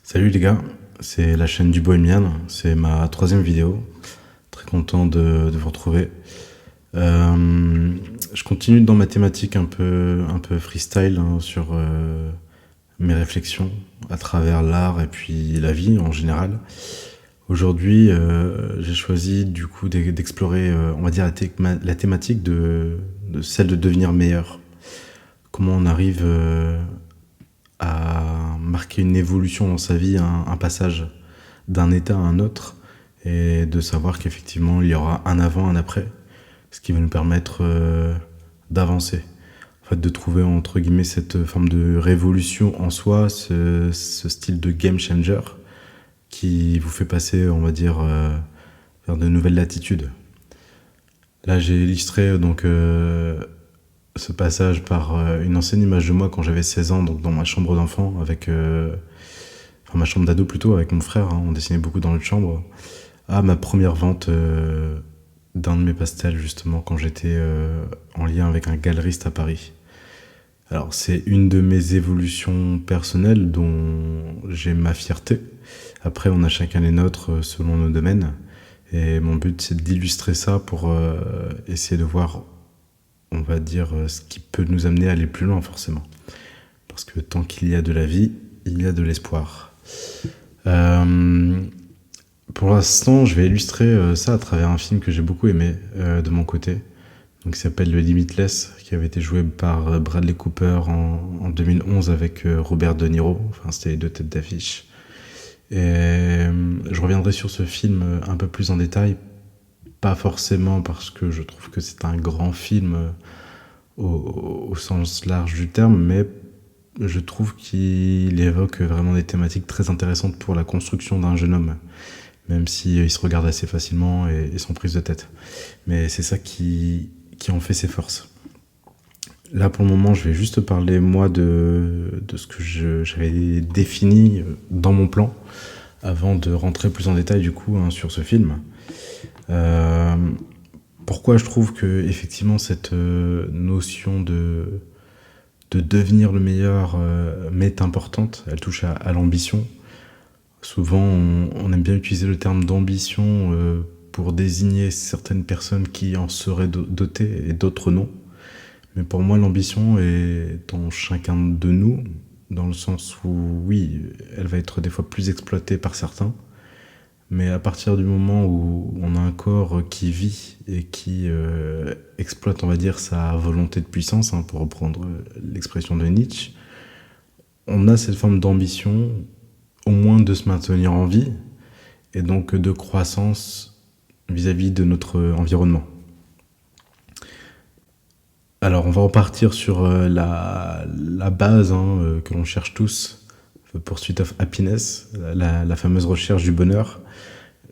Salut les gars, c'est la chaîne du Bohemian, c'est ma troisième vidéo. Très content de vous retrouver. Je continue dans ma thématique un peu freestyle sur mes réflexions à travers l'art et puis la vie en général. Aujourd'hui, j'ai choisi du coup d'explorer, on va dire, la thématique de celle de devenir meilleur. Comment on arrive à marquer une évolution dans sa vie, un passage d'un état à un autre, et de savoir qu'effectivement il y aura un avant, un après, ce qui va nous permettre d'avancer. En fait, de trouver entre guillemets cette forme de révolution en soi, ce style de game changer qui vous fait passer, on va dire, vers de nouvelles latitudes. Là, j'ai illustré ce passage par une ancienne image de moi quand j'avais 16 ans, donc dans ma chambre d'enfant, enfin ma chambre d'ado plutôt, avec mon frère, hein, on dessinait beaucoup dans notre chambre, à ma première vente d'un de mes pastels, justement, quand j'étais en lien avec un galeriste à Paris. Alors, c'est une de mes évolutions personnelles dont j'ai ma fierté. Après, on a chacun les nôtres selon nos domaines. Et mon but, c'est d'illustrer ça pour essayer de voir, on va dire, ce qui peut nous amener à aller plus loin, forcément. Parce que tant qu'il y a de la vie, il y a de l'espoir. Pour l'instant, je vais illustrer ça à travers un film que j'ai beaucoup aimé de mon côté, donc, qui s'appelle Le Limitless, qui avait été joué par Bradley Cooper en 2011 avec Robert De Niro. Enfin, c'était les deux têtes d'affiche. Et je reviendrai sur ce film un peu plus en détail, pas forcément parce que je trouve que c'est un grand film au sens large du terme, mais je trouve qu'il évoque vraiment des thématiques très intéressantes pour la construction d'un jeune homme, même s'il se regarde assez facilement et sans prise de tête. Mais c'est ça qui en fait ses forces. Là, pour le moment, je vais juste parler, moi, de ce que j'avais défini dans mon plan, avant de rentrer plus en détail, du coup, hein, sur ce film. Pourquoi je trouve que, effectivement, cette notion de devenir le meilleur m'est importante. Elle touche à l'ambition. Souvent, on aime bien utiliser le terme d'ambition pour désigner certaines personnes qui en seraient dotées et d'autres non. Mais pour moi, l'ambition est dans chacun de nous, dans le sens où, oui, elle va être des fois plus exploitée par certains, mais à partir du moment où on a un corps qui vit et qui exploite, on va dire, sa volonté de puissance, hein, pour reprendre l'expression de Nietzsche, on a cette forme d'ambition, au moins de se maintenir en vie, et donc de croissance vis-à-vis de notre environnement. Alors, on va repartir sur la base, hein, que l'on cherche tous, The Pursuit of Happiness, la fameuse recherche du bonheur.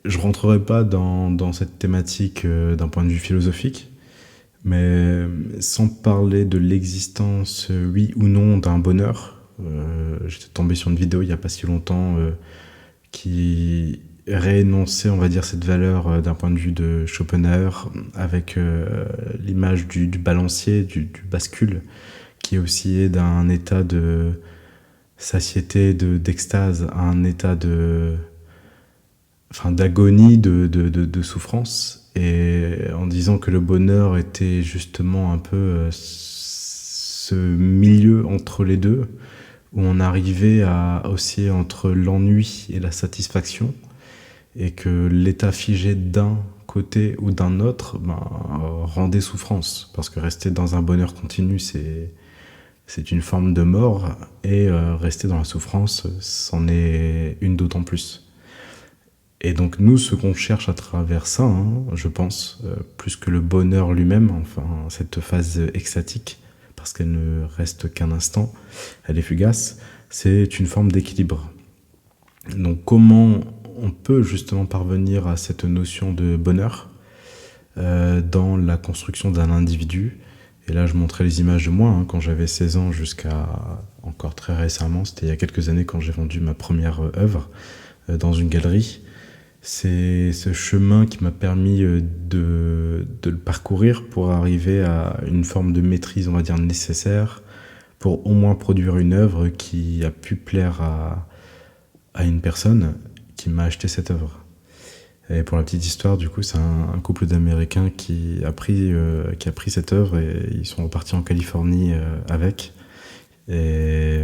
Je ne rentrerai pas dans cette thématique d'un point de vue philosophique, mais sans parler de l'existence, oui ou non, d'un bonheur. J'étais tombé sur une vidéo il n'y a pas si longtemps qui réénonçait, on va dire, cette valeur d'un point de vue de Schopenhauer, avec l'image du balancier, du bascule, qui oscillait d'un état de satiété, d'extase, à un état d'agonie, de souffrance, et en disant que le bonheur était justement un peu ce milieu entre les deux, où on arrivait à osciller entre l'ennui et la satisfaction, et que l'état figé d'un côté ou d'un autre rendait souffrance, parce que rester dans un bonheur continu, c'est une forme de mort, et rester dans la souffrance, c'en est une d'autant plus. Et donc nous, ce qu'on cherche à travers ça, hein, je pense, plus que le bonheur lui-même, enfin cette phase extatique, parce qu'elle ne reste qu'un instant, elle est fugace, c'est une forme d'équilibre. Donc comment on peut justement parvenir à cette notion de bonheur dans la construction d'un individu? Et là, je montrais les images de moi, hein, quand j'avais 16 ans jusqu'à encore très récemment, c'était il y a quelques années quand j'ai vendu ma première œuvre dans une galerie. C'est ce chemin qui m'a permis de le parcourir pour arriver à une forme de maîtrise, on va dire, nécessaire pour au moins produire une œuvre qui a pu plaire à une personne qui m'a acheté cette œuvre. Et pour la petite histoire, du coup, c'est un couple d'Américains qui a pris cette œuvre et ils sont repartis en Californie avec. Et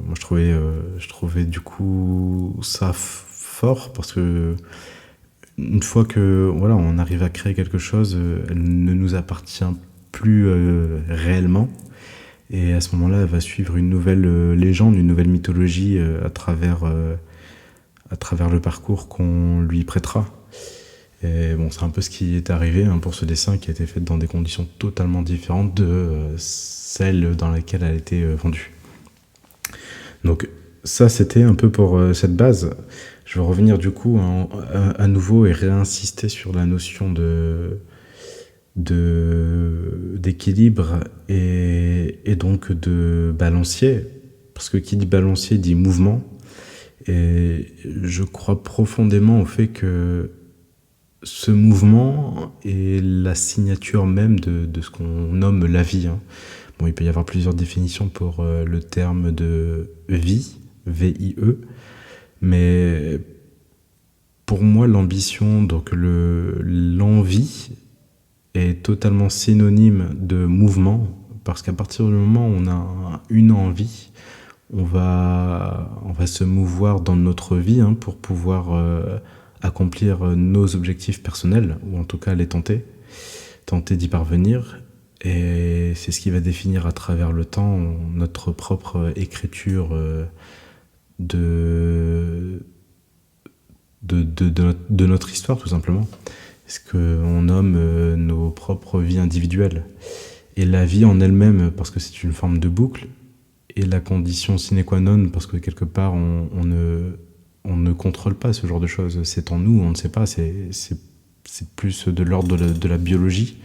moi, je trouvais du coup ça fort parce que une fois que voilà, on arrive à créer quelque chose, elle ne nous appartient plus réellement. Et à ce moment-là, elle va suivre une nouvelle légende, une nouvelle mythologie à travers le parcours qu'on lui prêtera. Et bon, c'est un peu ce qui est arrivé pour ce dessin qui a été fait dans des conditions totalement différentes de celles dans lesquelles elle a été vendue. Donc ça, c'était un peu pour cette base. Je vais revenir du coup à nouveau et réinsister sur la notion d'équilibre et donc de balancier. Parce que qui dit balancier dit mouvement. Et je crois profondément au fait que ce mouvement est la signature même de ce qu'on nomme la vie. Bon, il peut y avoir plusieurs définitions pour le terme de vie, V-I-E, mais pour moi, l'ambition, donc l'envie, est totalement synonyme de mouvement, parce qu'à partir du moment où on a une envie, on va se mouvoir dans notre vie pour pouvoir accomplir nos objectifs personnels, ou en tout cas les tenter d'y parvenir. Et c'est ce qui va définir à travers le temps notre propre écriture de notre histoire, tout simplement. Ce qu'on nomme nos propres vies individuelles. Et la vie en elle-même, parce que c'est une forme de boucle, et la condition sine qua non, parce que quelque part, on ne contrôle pas ce genre de choses. C'est en nous, on ne sait pas, c'est plus de l'ordre de la biologie.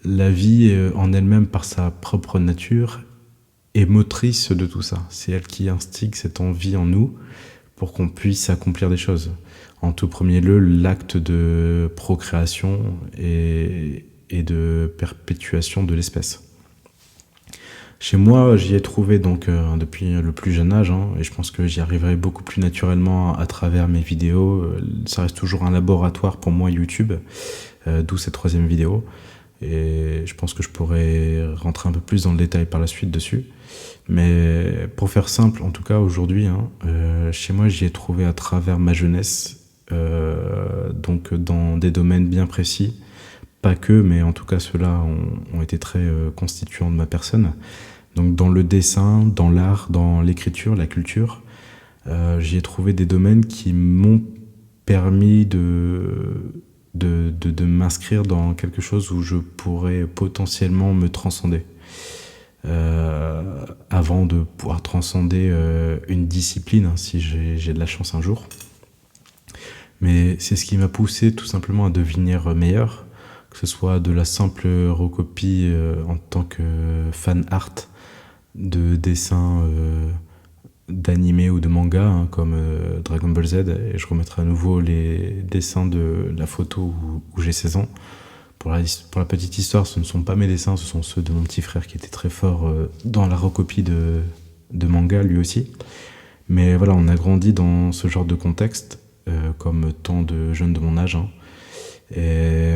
La vie en elle-même, par sa propre nature, est motrice de tout ça. C'est elle qui instigue cette envie en nous pour qu'on puisse accomplir des choses. En tout premier lieu, l'acte de procréation et de perpétuation de l'espèce. Chez moi, j'y ai trouvé donc depuis le plus jeune âge, et je pense que j'y arriverai beaucoup plus naturellement à travers mes vidéos. Ça reste toujours un laboratoire pour moi, YouTube, d'où cette 3e vidéo. Et je pense que je pourrais rentrer un peu plus dans le détail par la suite dessus. Mais pour faire simple, en tout cas aujourd'hui, chez moi, j'y ai trouvé à travers ma jeunesse, donc dans des domaines bien précis. Pas que, mais en tout cas ceux-là ont été très constituants de ma personne. Donc dans le dessin, dans l'art, dans l'écriture, la culture, j'y ai trouvé des domaines qui m'ont permis de m'inscrire dans quelque chose où je pourrais potentiellement me transcender. Avant de pouvoir transcender une discipline, si j'ai de la chance un jour. Mais c'est ce qui m'a poussé tout simplement à devenir meilleur, que ce soit de la simple recopie en tant que fan art de dessins d'animé ou de manga, comme Dragon Ball Z, et je remettrai à nouveau les dessins de la photo où j'ai 16 ans. Pour la petite histoire, ce ne sont pas mes dessins, ce sont ceux de mon petit frère qui était très fort dans la recopie de manga, lui aussi. Mais voilà, on a grandi dans ce genre de contexte, comme tant de jeunes de mon âge. Et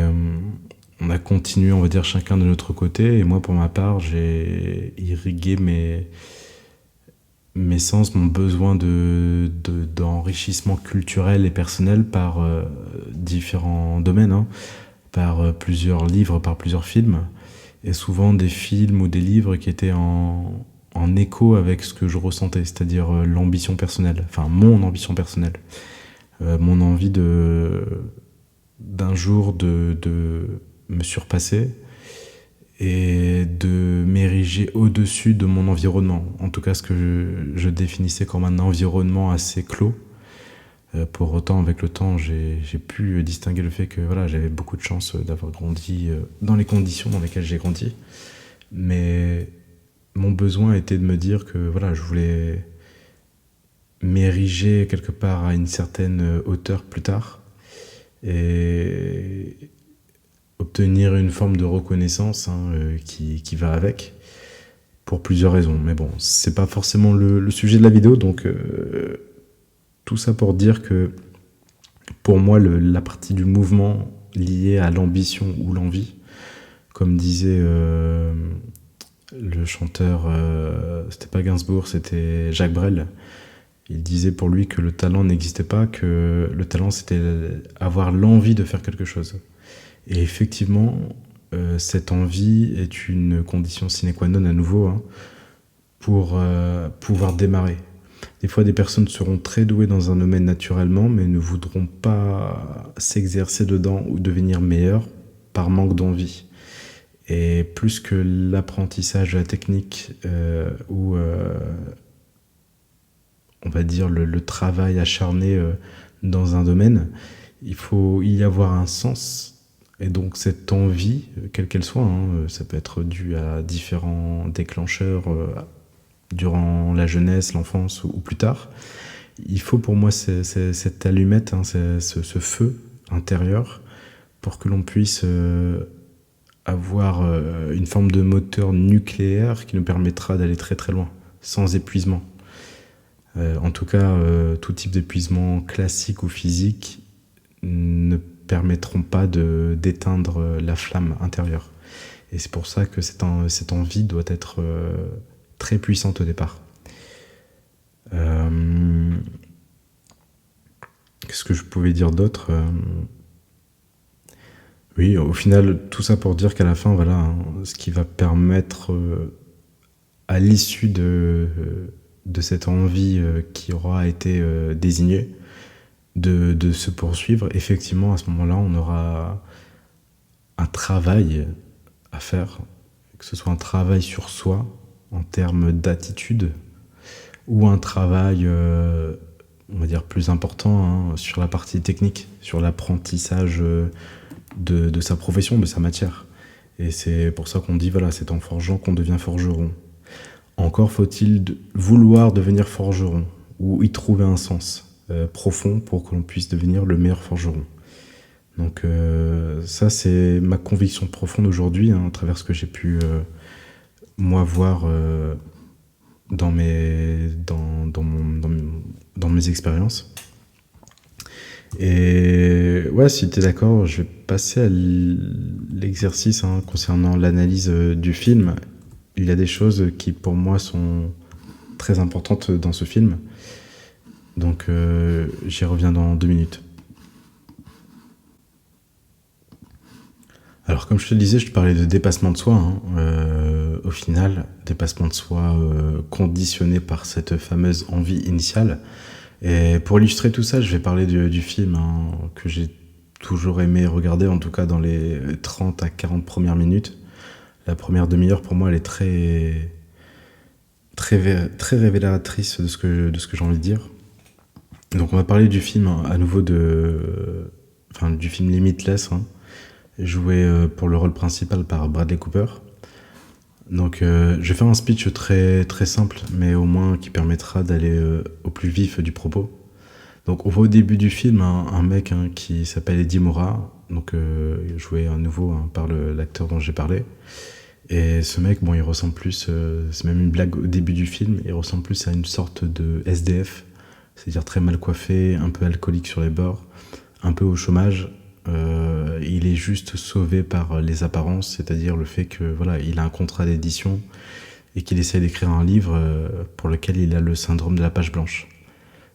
on a continué, on va dire, chacun de notre côté. Et moi, pour ma part, j'ai irrigué mes sens, mon besoin d'enrichissement culturel et personnel par différents domaines, par plusieurs livres, par plusieurs films, et souvent des films ou des livres qui étaient en écho avec ce que je ressentais, c'est-à-dire l'ambition personnelle, enfin mon ambition personnelle, mon envie d'un jour de me surpasser et de m'ériger au-dessus de mon environnement. En tout cas, ce que je définissais comme un environnement assez clos. Pour autant, avec le temps, j'ai pu distinguer le fait que voilà, j'avais beaucoup de chance d'avoir grandi dans les conditions dans lesquelles j'ai grandi. Mais mon besoin était de me dire que voilà, je voulais m'ériger quelque part à une certaine hauteur plus tard et obtenir une forme de reconnaissance qui va avec, pour plusieurs raisons. Mais bon, c'est pas forcément le sujet de la vidéo, donc tout ça pour dire que pour moi, la partie du mouvement liée à l'ambition ou l'envie, comme disait le chanteur, c'était pas Gainsbourg, c'était Jacques Brel. Il disait pour lui que le talent n'existait pas, que le talent c'était avoir l'envie de faire quelque chose. Et effectivement, cette envie est une condition sine qua non à nouveau, hein, pour pouvoir démarrer. Des fois, des personnes seront très douées dans un domaine naturellement, mais ne voudront pas s'exercer dedans ou devenir meilleures par manque d'envie. Et plus que l'apprentissage de la technique ou on va dire le travail acharné dans un domaine, il faut y avoir un sens. Et donc cette envie, quelle qu'elle soit, hein, ça peut être dû à différents déclencheurs durant la jeunesse, l'enfance ou plus tard. Il faut pour moi cette allumette, hein, ce feu intérieur pour que l'on puisse avoir une forme de moteur nucléaire qui nous permettra d'aller très très loin, sans épuisement. En tout cas, tout type d'épuisement classique ou physique ne permettront pas d'éteindre la flamme intérieure. Et c'est pour ça que cette envie doit être très puissante au départ. Qu'est-ce que je pouvais dire d'autre Oui, au final, tout ça pour dire qu'à la fin, voilà, hein, ce qui va permettre à l'issue de cette envie qui aura été désignée, de se poursuivre, effectivement, à ce moment-là, on aura un travail à faire, que ce soit un travail sur soi, en termes d'attitude, ou un travail, on va dire, plus important, hein, sur la partie technique, sur l'apprentissage de sa profession, de sa matière. Et c'est pour ça qu'on dit, voilà, c'est en forgeant qu'on devient forgeron. Encore faut-il vouloir devenir forgeron, ou y trouver un sens profond pour que l'on puisse devenir le meilleur forgeron. Donc ça, c'est ma conviction profonde aujourd'hui, hein, à travers ce que j'ai pu, moi, voir dans mes expériences. Et ouais, si tu es d'accord, je vais passer à l'exercice, hein, concernant l'analyse du film. Il y a des choses qui, pour moi, sont très importantes dans ce film. Donc, j'y reviens dans 2 minutes. Alors, comme je te le disais, je te parlais de dépassement de soi, hein. Au final, dépassement de soi conditionné par cette fameuse envie initiale. Et pour illustrer tout ça, je vais parler du film, hein, que j'ai toujours aimé regarder, en tout cas dans les 30 à 40 premières minutes. La première demi-heure, pour moi, elle est très, très révélatrice de ce que j'ai envie de dire. Donc on va parler du film, hein, à nouveau du film Limitless, hein, joué pour le rôle principal par Bradley Cooper. Donc je vais faire un speech très, très simple, mais au moins qui permettra d'aller au plus vif du propos. Donc on voit au début du film un mec, hein, qui s'appelle Eddie Mora, donc joué à nouveau, hein, par l'acteur dont j'ai parlé. Et ce mec, bon, il ressemble plus, c'est même une blague au début du film, il ressemble plus à une sorte de SDF, c'est-à-dire très mal coiffé, un peu alcoolique sur les bords, un peu au chômage. Il est juste sauvé par les apparences, c'est-à-dire le fait que voilà, il a un contrat d'édition et qu'il essaie d'écrire un livre pour lequel il a le syndrome de la page blanche.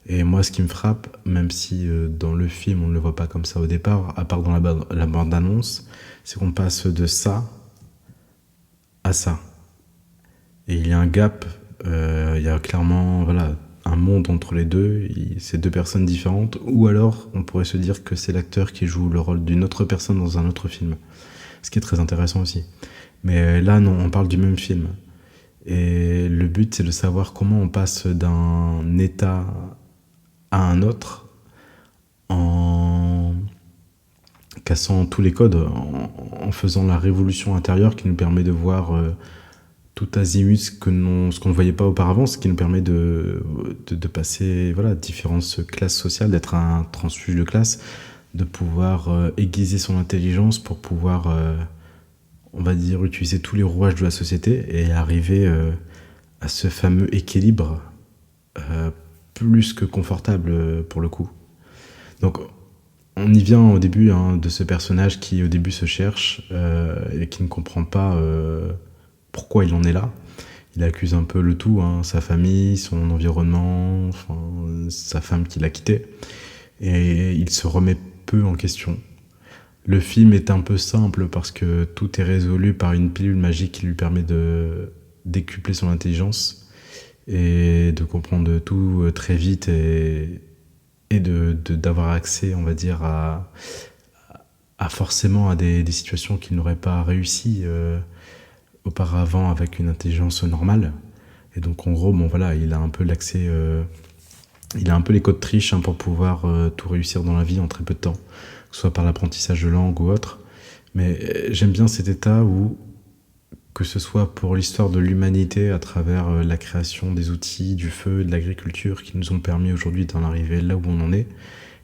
Et moi, ce qui me frappe, même si dans le film on ne le voit pas comme ça au départ, à part dans la bande-annonce, c'est qu'on passe de ça à ça. Et il y a un gap, il y a clairement, voilà, un monde entre les deux, c'est deux personnes différentes, ou alors on pourrait se dire que c'est l'acteur qui joue le rôle d'une autre personne dans un autre film, ce qui est très intéressant aussi. Mais là, non, on parle du même film. Et le but, c'est de savoir comment on passe d'un état à un autre en cassant tous les codes, en faisant la révolution intérieure qui nous permet de voir tout azimut ce qu'on ne voyait pas auparavant, ce qui nous permet de passer, voilà, différentes classes sociales, d'être un transfuge de classe, de pouvoir aiguiser son intelligence pour pouvoir, on va dire, utiliser tous les rouages de la société et arriver à ce fameux équilibre plus que confortable pour le coup. Donc on y vient au début de ce personnage qui au début se cherche et qui ne comprend pas pourquoi il en est là. Il accuse un peu le tout, sa famille, son environnement, sa femme qui l'a quitté. Et il se remet peu en question. Le film est un peu simple parce que tout est résolu par une pilule magique qui lui permet de décupler son intelligence et de comprendre tout très vite et d'avoir accès, on va dire, à forcément à des situations qu'il n'aurait pas réussi auparavant avec une intelligence normale. Et donc en gros, bon voilà, il a un peu l'accès, il a un peu les codes triches pour pouvoir tout réussir dans la vie en très peu de temps, que ce soit par l'apprentissage de langue ou autre. Mais j'aime bien cet état où, que ce soit pour l'histoire de l'humanité à travers la création des outils, du feu, de l'agriculture qui nous ont permis aujourd'hui d'en arriver là où on en est.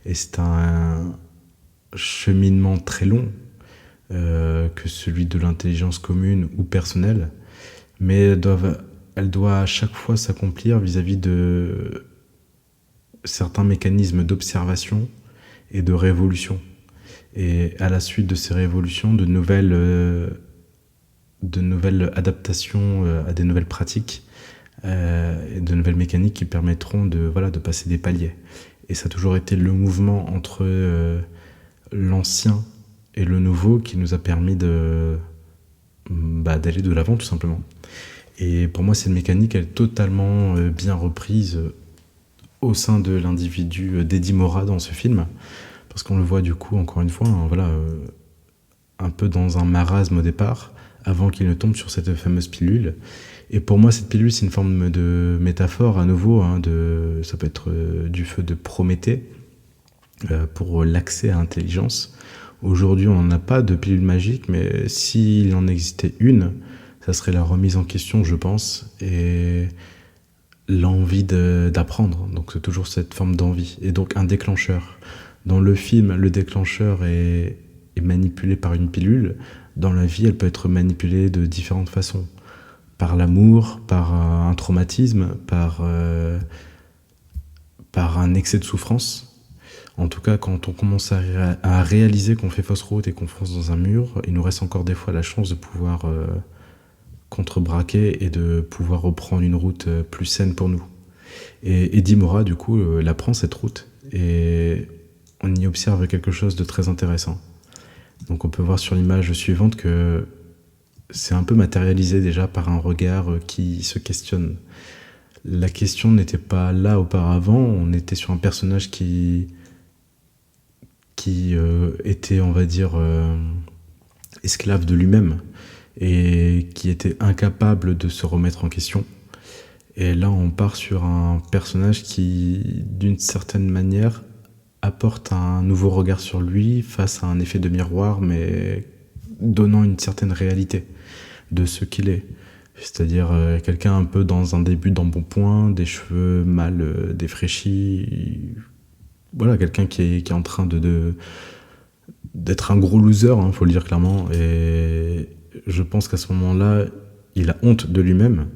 Et c'est un cheminement très long, que celui de l'intelligence commune ou personnelle, mais elle doit à chaque fois s'accomplir vis-à-vis de certains mécanismes d'observation et de révolution. Et à la suite de ces révolutions, de nouvelles adaptations à des nouvelles pratiques et de nouvelles mécaniques qui permettront de passer des paliers. Et ça a toujours été le mouvement entre l'ancien et le nouveau qui nous a permis d'aller de l'avant tout simplement. Et pour moi, cette mécanique, elle est totalement bien reprise au sein de l'individu d'Eddie Mora dans ce film, parce qu'on le voit du coup, encore une fois, un peu dans un marasme au départ, avant qu'il ne tombe sur cette fameuse pilule. Et pour moi, cette pilule, c'est une forme de métaphore à nouveau, ça peut être du feu de Prométhée, pour l'accès à l'intelligence. Aujourd'hui, on n'a pas de pilule magique, mais s'il en existait une, ça serait la remise en question, je pense, et l'envie d'apprendre. Donc c'est toujours cette forme d'envie. Et donc un déclencheur. Dans le film, le déclencheur est manipulé par une pilule. Dans la vie, elle peut être manipulée de différentes façons. Par l'amour, par un traumatisme, par un excès de souffrance. En tout cas, quand on commence à réaliser qu'on fait fausse route et qu'on fonce dans un mur, il nous reste encore des fois la chance de pouvoir contrebraquer et de pouvoir reprendre une route plus saine pour nous. Et Eddie Mora, du coup, la prend cette route et on y observe quelque chose de très intéressant. Donc on peut voir sur l'image suivante que c'est un peu matérialisé déjà par un regard qui se questionne. La question n'était pas là auparavant, on était sur un personnage qui était, on va dire, esclave de lui-même et qui était incapable de se remettre en question. Et là, on part sur un personnage qui, d'une certaine manière, apporte un nouveau regard sur lui face à un effet de miroir, mais donnant une certaine réalité de ce qu'il est. C'est-à-dire quelqu'un un peu dans un début d'embonpoint, des cheveux mal défraîchis. Voilà, quelqu'un qui est en train d'être un gros loser, faut le dire clairement. Et je pense qu'à ce moment-là, il a honte de lui-même.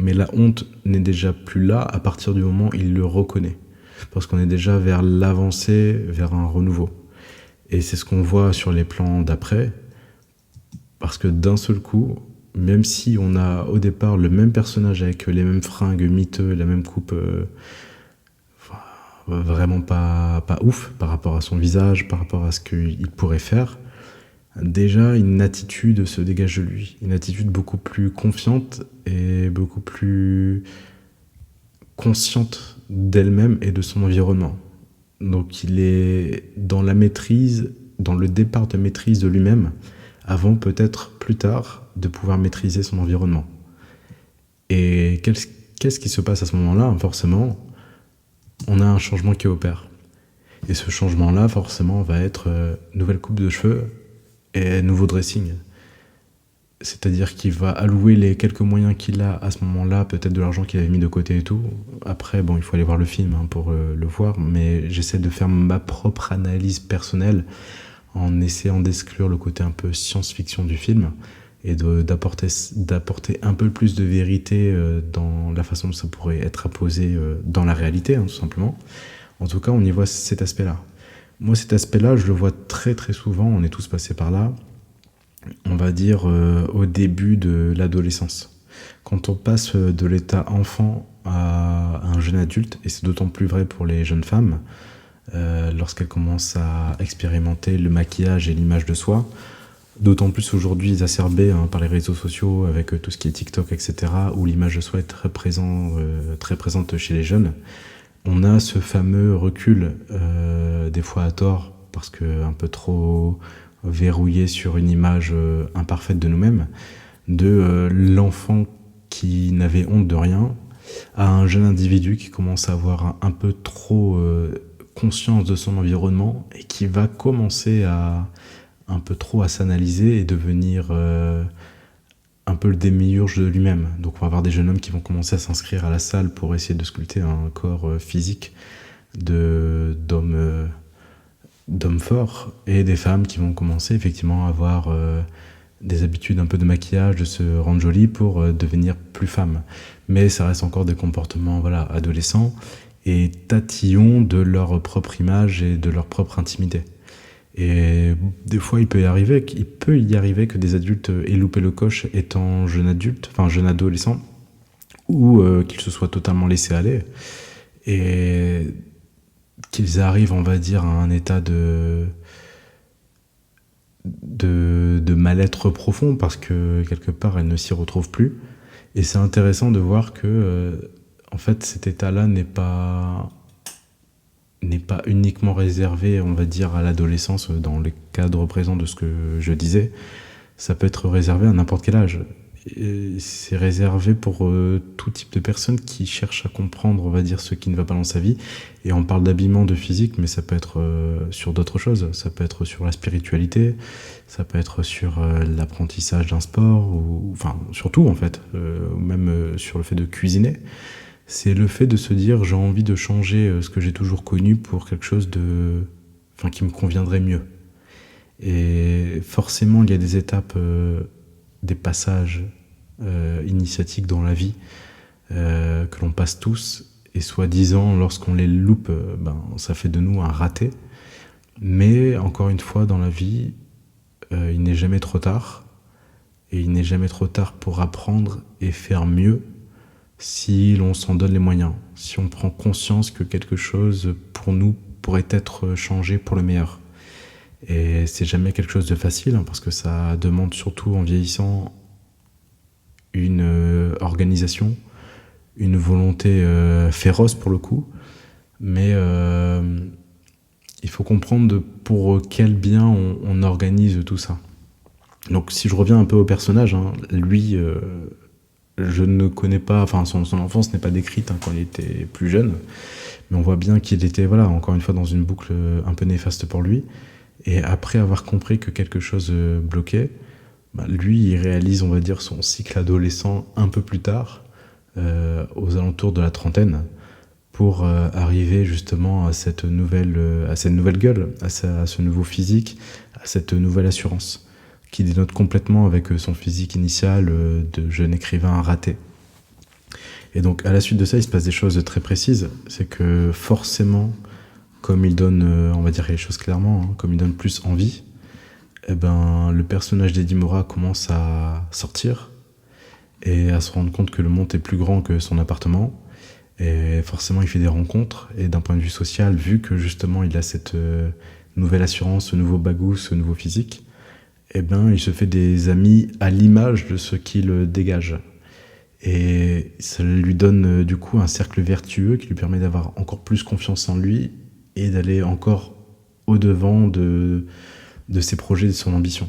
Mais la honte n'est déjà plus là à partir du moment où il le reconnaît. Parce qu'on est déjà vers l'avancée, vers un renouveau. Et c'est ce qu'on voit sur les plans d'après. Parce que d'un seul coup, même si on a au départ le même personnage avec les mêmes fringues miteux, la même coupe vraiment pas ouf par rapport à son visage, par rapport à ce qu'il pourrait faire, déjà une attitude se dégage de lui. Une attitude beaucoup plus confiante et beaucoup plus consciente d'elle-même et de son environnement. Donc il est dans la maîtrise, dans le départ de maîtrise de lui-même, avant peut-être plus tard de pouvoir maîtriser son environnement. Et qu'est-ce qui se passe à ce moment-là ? Forcément, on a un changement qui opère. Et ce changement-là, forcément, va être nouvelle coupe de cheveux et nouveau dressing. C'est-à-dire qu'il va allouer les quelques moyens qu'il a à ce moment-là, peut-être de l'argent qu'il avait mis de côté et tout. Après, bon, il faut aller voir le film pour le voir, mais j'essaie de faire ma propre analyse personnelle en essayant d'exclure le côté un peu science-fiction du film et d'apporter un peu plus de vérité dans la façon dont ça pourrait être apposé dans la réalité, hein, tout simplement. En tout cas, on y voit cet aspect-là. Moi, cet aspect-là, je le vois très très souvent, on est tous passés par là, on va dire au début de l'adolescence. Quand on passe de l'état enfant à un jeune adulte, et c'est d'autant plus vrai pour les jeunes femmes, lorsqu'elles commencent à expérimenter le maquillage et l'image de soi, d'autant plus aujourd'hui exacerbé par les réseaux sociaux avec tout ce qui est TikTok, etc., où l'image de soi est très présente chez les jeunes, on a ce fameux recul, des fois à tort, parce qu'un peu trop verrouillé sur une image imparfaite de nous-mêmes, de l'enfant qui n'avait honte de rien à un jeune individu qui commence à avoir un peu trop conscience de son environnement et qui va commencer à un peu trop à s'analyser et devenir un peu le démiurge de lui-même. Donc on va avoir des jeunes hommes qui vont commencer à s'inscrire à la salle pour essayer de sculpter un corps physique d'hommes forts, et des femmes qui vont commencer effectivement à avoir des habitudes un peu de maquillage, de se rendre jolie pour devenir plus femme. Mais ça reste encore des comportements adolescents et tatillons de leur propre image et de leur propre intimité. Et des fois, il peut y arriver que des adultes aient loupé le coche étant jeune adolescent, ou qu'ils se soient totalement laissés aller, et qu'ils arrivent, on va dire, à un état de mal-être profond, parce que quelque part, elles ne s'y retrouvent plus. Et c'est intéressant de voir que, en fait, cet état-là n'est pas uniquement réservé, on va dire, à l'adolescence dans le cadre présent de ce que je disais. Ça peut être réservé à n'importe quel âge. Et c'est réservé pour tout type de personnes qui cherchent à comprendre, on va dire, ce qui ne va pas dans sa vie. Et on parle d'habillement, de physique, mais ça peut être sur d'autres choses. Ça peut être sur la spiritualité, ça peut être sur l'apprentissage d'un sport, enfin, surtout en fait, ou même sur le fait de cuisiner. C'est le fait de se dire j'ai envie de changer ce que j'ai toujours connu pour quelque chose qui me conviendrait mieux. Et forcément, il y a des étapes, des passages initiatiques dans la vie que l'on passe tous, et soi-disant, lorsqu'on les loupe, ça fait de nous un raté. Mais encore une fois, dans la vie, il n'est jamais trop tard, et il n'est jamais trop tard pour apprendre et faire mieux, si l'on s'en donne les moyens, si on prend conscience que quelque chose pour nous pourrait être changé pour le meilleur. Et c'est jamais quelque chose de facile, parce que ça demande, surtout en vieillissant, une organisation, une volonté féroce pour le coup, mais il faut comprendre pour quel bien on organise tout ça. Donc si je reviens un peu au personnage, lui... je ne connais pas, son enfance n'est pas décrite quand il était plus jeune, mais on voit bien qu'il était, encore une fois, dans une boucle un peu néfaste pour lui. Et après avoir compris que quelque chose bloquait, lui, il réalise, on va dire, son cycle adolescent un peu plus tard, aux alentours de la trentaine, pour arriver justement à cette nouvelle gueule, à ce nouveau physique, à cette nouvelle assurance, qui dénote complètement avec son physique initial de jeune écrivain raté. Et donc, à la suite de ça, il se passe des choses très précises. C'est que forcément, comme il donne, on va dire les choses clairement, comme il donne plus envie, le personnage d'Eddie Mora commence à sortir et à se rendre compte que le monde est plus grand que son appartement. Et forcément, il fait des rencontres. Et d'un point de vue social, vu que justement, il a cette nouvelle assurance, ce nouveau bagou, ce nouveau physique, il se fait des amis à l'image de ce qu'il dégage. Et ça lui donne du coup un cercle vertueux qui lui permet d'avoir encore plus confiance en lui et d'aller encore au-devant de ses projets et de son ambition.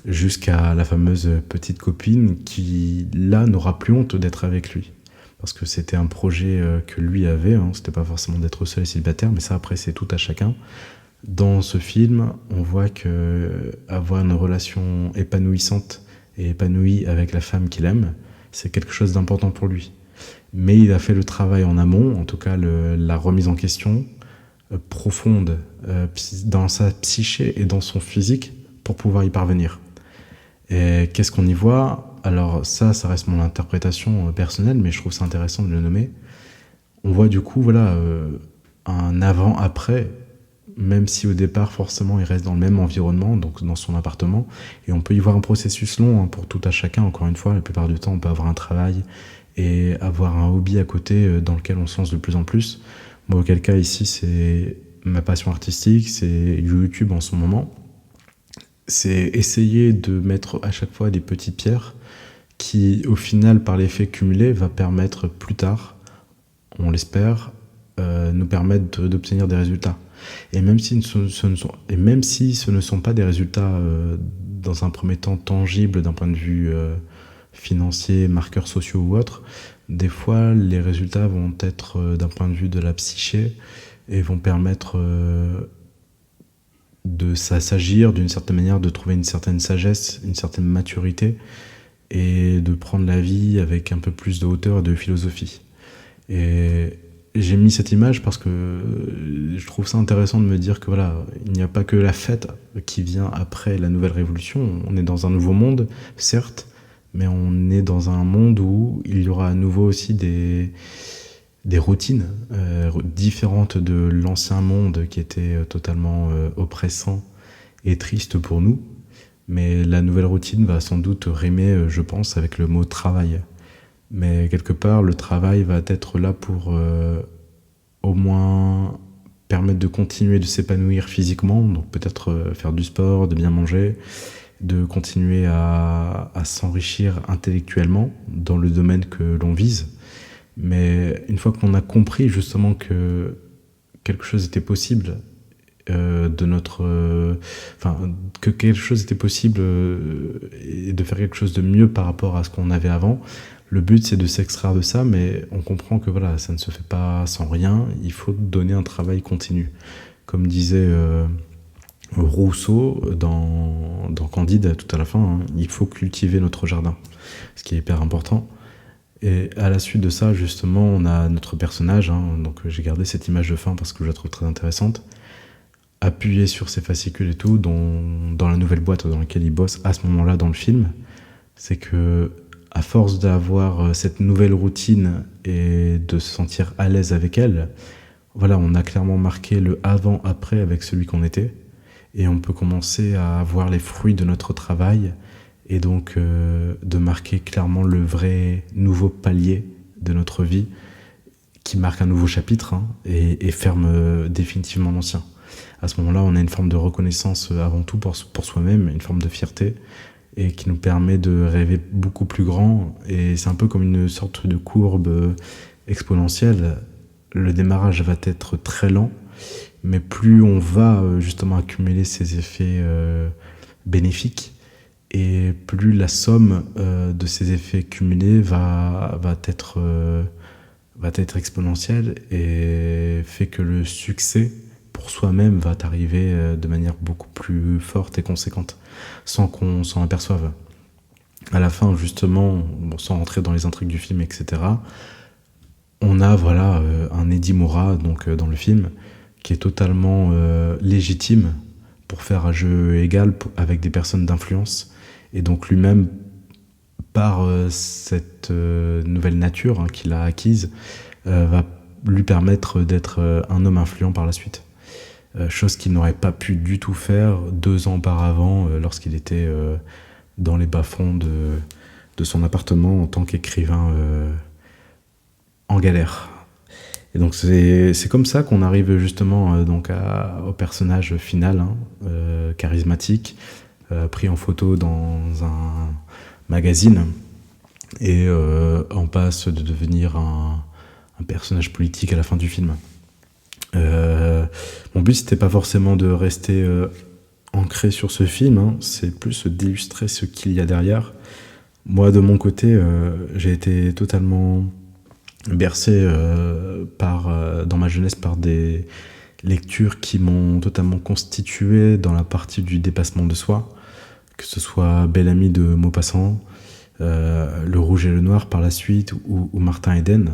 Jusqu'à la fameuse petite copine qui, là, n'aura plus honte d'être avec lui. Parce que c'était un projet que lui avait, c'était pas forcément d'être seul et célibataire, mais ça après c'est tout à chacun. Dans ce film, on voit que avoir une relation épanouissante et épanouie avec la femme qu'il aime, c'est quelque chose d'important pour lui. Mais il a fait le travail en amont, en tout cas la remise en question profonde dans sa psyché et dans son physique pour pouvoir y parvenir. Et qu'est-ce qu'on y voit? Alors ça reste mon interprétation personnelle, mais je trouve ça intéressant de le nommer. On voit du coup, voilà, un avant-après, même si au départ, forcément, il reste dans le même environnement, donc dans son appartement. Et on peut y voir un processus long, hein, pour tout à chacun. Encore une fois, la plupart du temps, on peut avoir un travail et avoir un hobby à côté dans lequel on se lance de plus en plus. Moi, auquel cas, ici, c'est ma passion artistique, c'est YouTube en ce moment. C'est essayer de mettre à chaque fois des petites pierres qui, au final, par l'effet cumulé, va permettre plus tard, on l'espère, nous permettre d'obtenir des résultats. Et même si ce ne sont pas des résultats dans un premier temps tangibles d'un point de vue financier, marqueurs sociaux ou autres, des fois les résultats vont être d'un point de vue de la psyché et vont permettre de s'agir d'une certaine manière, de trouver une certaine sagesse, une certaine maturité et de prendre la vie avec un peu plus de hauteur et de philosophie. Et j'ai mis cette image parce que je trouve ça intéressant de me dire que voilà, il n'y a pas que la fête qui vient après la nouvelle révolution. On est dans un nouveau monde, certes, mais on est dans un monde où il y aura à nouveau aussi des routines différentes de l'ancien monde qui était totalement oppressant et triste pour nous. Mais la nouvelle routine va sans doute rimer, je pense, avec le mot travail. Mais quelque part, le travail va être là pour au moins permettre de continuer de s'épanouir physiquement, donc peut-être faire du sport, de bien manger, de continuer à s'enrichir intellectuellement dans le domaine que l'on vise. Mais une fois qu'on a compris justement que quelque chose était possible, que quelque chose était possible et de faire quelque chose de mieux par rapport à ce qu'on avait avant, le but c'est de s'extraire de ça, mais on comprend que voilà, ça ne se fait pas sans rien, il faut donner un travail continu. Comme disait Rousseau dans Candide tout à la fin, hein, il faut cultiver notre jardin, ce qui est hyper important. Et à la suite de ça, justement, on a notre personnage, hein, donc j'ai gardé cette image de fin parce que je la trouve très intéressante, appuyé sur ses fascicules et tout, dans la nouvelle boîte dans laquelle il bosse à ce moment-là dans le film, c'est que à force d'avoir cette nouvelle routine et de se sentir à l'aise avec elle, voilà, on a clairement marqué le avant-après avec celui qu'on était, et on peut commencer à voir les fruits de notre travail, et donc de marquer clairement le vrai nouveau palier de notre vie, qui marque un nouveau chapitre, hein, et ferme définitivement l'ancien. À ce moment-là, on a une forme de reconnaissance avant tout pour soi-même, une forme de fierté, et qui nous permet de rêver beaucoup plus grand. Et c'est un peu comme une sorte de courbe exponentielle. Le démarrage va être très lent, mais plus on va justement accumuler ces effets bénéfiques, et plus la somme de ces effets cumulés va être exponentielle, et fait que le succès pour soi-même va arriver de manière beaucoup plus forte et conséquente, sans qu'on s'en aperçoive. À la fin, justement, bon, sans rentrer dans les intrigues du film, etc., on a voilà un Eddie Moura donc dans le film qui est totalement légitime pour faire un jeu égal avec des personnes d'influence, et donc lui-même par cette nouvelle nature, hein, qu'il a acquise, va lui permettre d'être un homme influent par la suite. Chose qu'il n'aurait pas pu du tout faire 2 ans auparavant lorsqu'il était dans les bas-fonds de son appartement en tant qu'écrivain en galère. Et donc c'est comme ça qu'on arrive justement au personnage final, hein, charismatique, pris en photo dans un magazine, et en passe de devenir un personnage politique à la fin du film. Mon but c'était pas forcément de rester ancré sur ce film, hein, c'est plus d'illustrer ce qu'il y a derrière. Moi de mon côté j'ai été totalement bercé dans ma jeunesse par des lectures qui m'ont totalement constitué dans la partie du dépassement de soi, que ce soit Bel Ami de Maupassant, Le Rouge et le Noir par la suite, ou Martin Eden.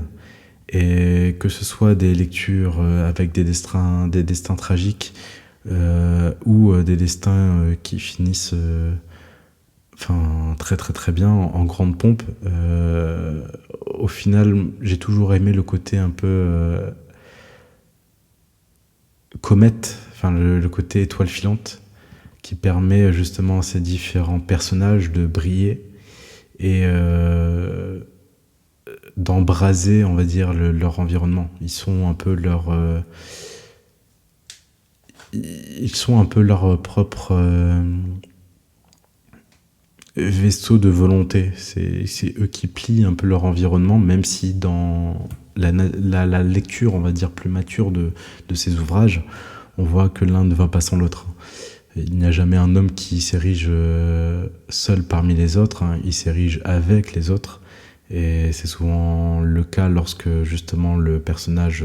Et que ce soit des lectures avec des destins tragiques ou des destins qui finissent enfin très très très bien en grande pompe. Au final, j'ai toujours aimé le côté un peu comète, enfin le côté étoile filante, qui permet justement à ces différents personnages de briller et d'embraser, on va dire, leur environnement. Ils sont un peu leur propre vaisseau de volonté. C'est eux qui plient un peu leur environnement, même si dans la lecture, on va dire, plus mature de ces ouvrages, on voit que l'un ne va pas sans l'autre. Il n'y a jamais un homme qui s'érige seul parmi les autres, hein. Il s'érige avec les autres. Et c'est souvent le cas lorsque justement le personnage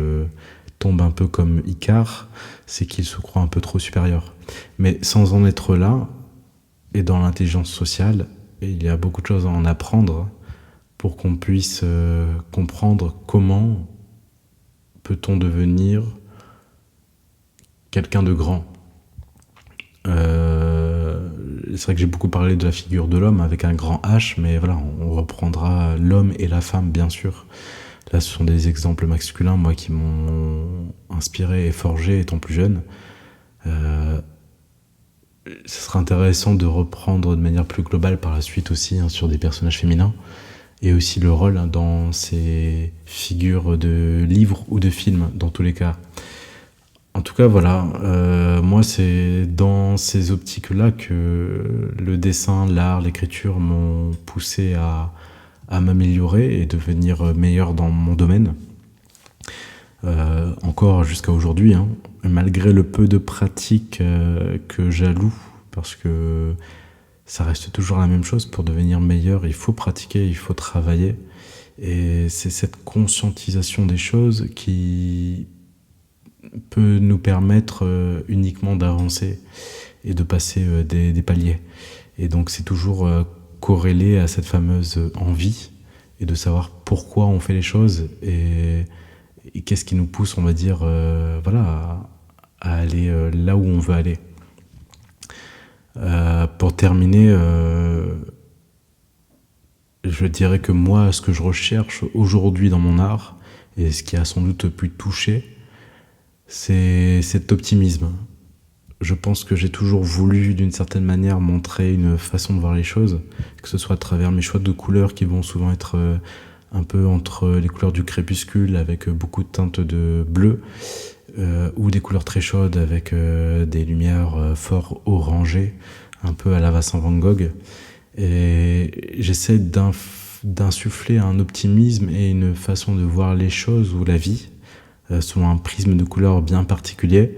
tombe un peu comme Icare, c'est qu'il se croit un peu trop supérieur. Mais sans en être là, et dans l'intelligence sociale, il y a beaucoup de choses à en apprendre pour qu'on puisse comprendre comment peut-on devenir quelqu'un de grand. C'est vrai que j'ai beaucoup parlé de la figure de l'homme avec un grand H, mais voilà, on reprendra l'homme et la femme, bien sûr. Là, ce sont des exemples masculins, moi, qui m'ont inspiré et forgé étant plus jeune. Ce sera intéressant de reprendre de manière plus globale par la suite aussi, hein, sur des personnages féminins et aussi le rôle, hein, dans ces figures de livres ou de films, dans tous les cas. En tout cas, voilà, moi, c'est dans ces optiques-là que le dessin, l'art, l'écriture m'ont poussé à m'améliorer et devenir meilleur dans mon domaine. Encore jusqu'à aujourd'hui, hein, malgré le peu de pratique que j'alloue, parce que ça reste toujours la même chose. Pour devenir meilleur, il faut pratiquer, il faut travailler. Et c'est cette conscientisation des choses qui peut nous permettre uniquement d'avancer et de passer des paliers. Et donc c'est toujours corrélé à cette fameuse envie et de savoir pourquoi on fait les choses et qu'est-ce qui nous pousse, on va dire, voilà, à aller là où on veut aller. Pour terminer, je dirais que moi, ce que je recherche aujourd'hui dans mon art, et ce qui a sans doute pu toucher, c'est cet optimisme. Je pense que j'ai toujours voulu, d'une certaine manière, montrer une façon de voir les choses, que ce soit à travers mes choix de couleurs qui vont souvent être un peu entre les couleurs du crépuscule avec beaucoup de teintes de bleu, ou des couleurs très chaudes avec des lumières fort orangées, un peu à la Vincent Van Gogh. Et j'essaie d'insuffler un optimisme et une façon de voir les choses ou la vie selon un prisme de couleurs bien particulier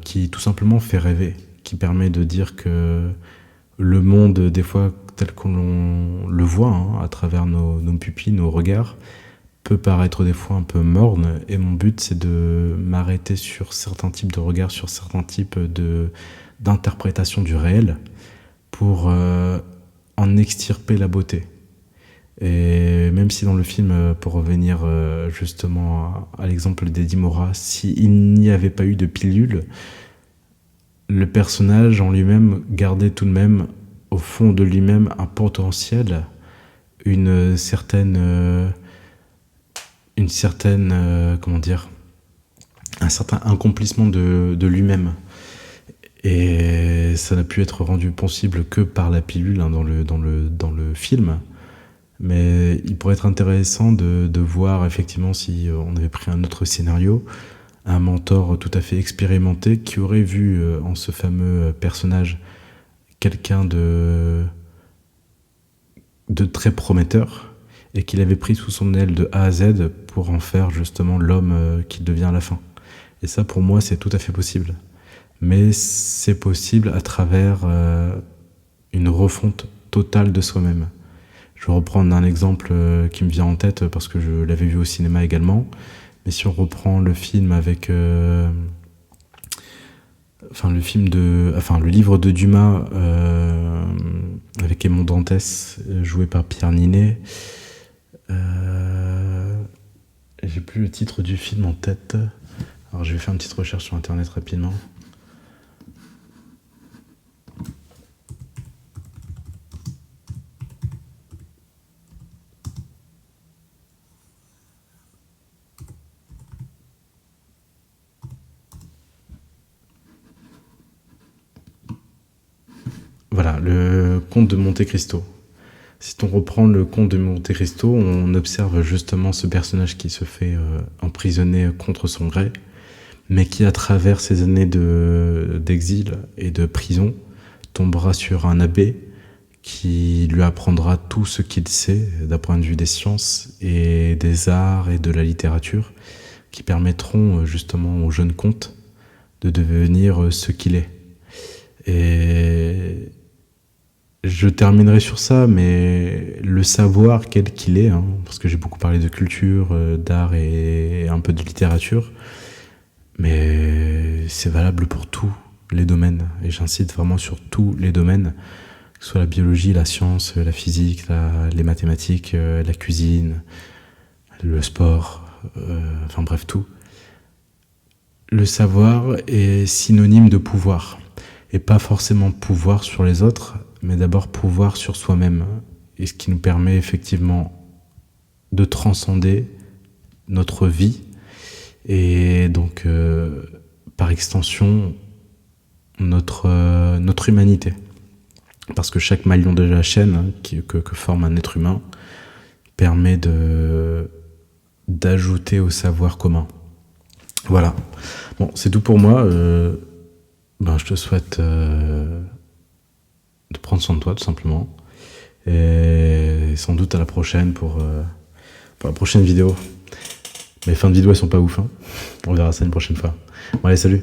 qui tout simplement fait rêver, qui permet de dire que le monde, des fois tel qu'on le voit, hein, à travers nos pupilles, nos regards, peut paraître des fois un peu morne, et mon but c'est de m'arrêter sur certains types de regards, sur certains types d'interprétation du réel pour en extirper la beauté. Et même si dans le film, pour revenir justement à l'exemple d'Eddie Mora, s'il n'y avait pas eu de pilule, le personnage en lui-même gardait tout de même au fond de lui-même un potentiel, une certaine comment dire, un certain accomplissement de lui-même. Et ça n'a pu être rendu possible que par la pilule, hein, dans le film. Mais il pourrait être intéressant de voir effectivement si on avait pris un autre scénario, un mentor tout à fait expérimenté qui aurait vu en ce fameux personnage quelqu'un de très prometteur et qu'il avait pris sous son aile de A à Z pour en faire justement l'homme qu'il devient à la fin. Et ça, pour moi, c'est tout à fait possible. Mais c'est possible à travers une refonte totale de soi-même. Je vais reprendre un exemple qui me vient en tête parce que je l'avais vu au cinéma également. Mais si on reprend le film avec... le livre de Dumas avec Aimon Dantès, joué par Pierre Ninet. J'ai plus le titre du film en tête. Alors je vais faire une petite recherche sur internet rapidement. Voilà, le comte de Monte Cristo. Si on reprend le comte de Monte Cristo, on observe justement ce personnage qui se fait emprisonner contre son gré, mais qui, à travers ses années d'exil et de prison, tombera sur un abbé qui lui apprendra tout ce qu'il sait d'un point de vue des sciences et des arts et de la littérature, qui permettront justement au jeune comte de devenir ce qu'il est. Et je terminerai sur ça, mais le savoir quel qu'il est, parce que j'ai beaucoup parlé de culture, d'art et un peu de littérature, mais c'est valable pour tous les domaines, et j'incite vraiment sur tous les domaines, que ce soit la biologie, la science, la physique, les mathématiques, la cuisine, le sport, enfin bref, tout. Le savoir est synonyme de pouvoir, et pas forcément pouvoir sur les autres, mais d'abord pouvoir sur soi-même, et ce qui nous permet effectivement de transcender notre vie, et donc par extension notre humanité. Parce que chaque maillon de la chaîne que forme un être humain permet d'ajouter au savoir commun. Voilà. Bon, c'est tout pour moi. Je te souhaite de prendre soin de toi, tout simplement. Et sans doute à la prochaine pour la prochaine vidéo. Mes fins de vidéo, elles sont pas ouf. On verra ça une prochaine fois. Bon, allez, salut.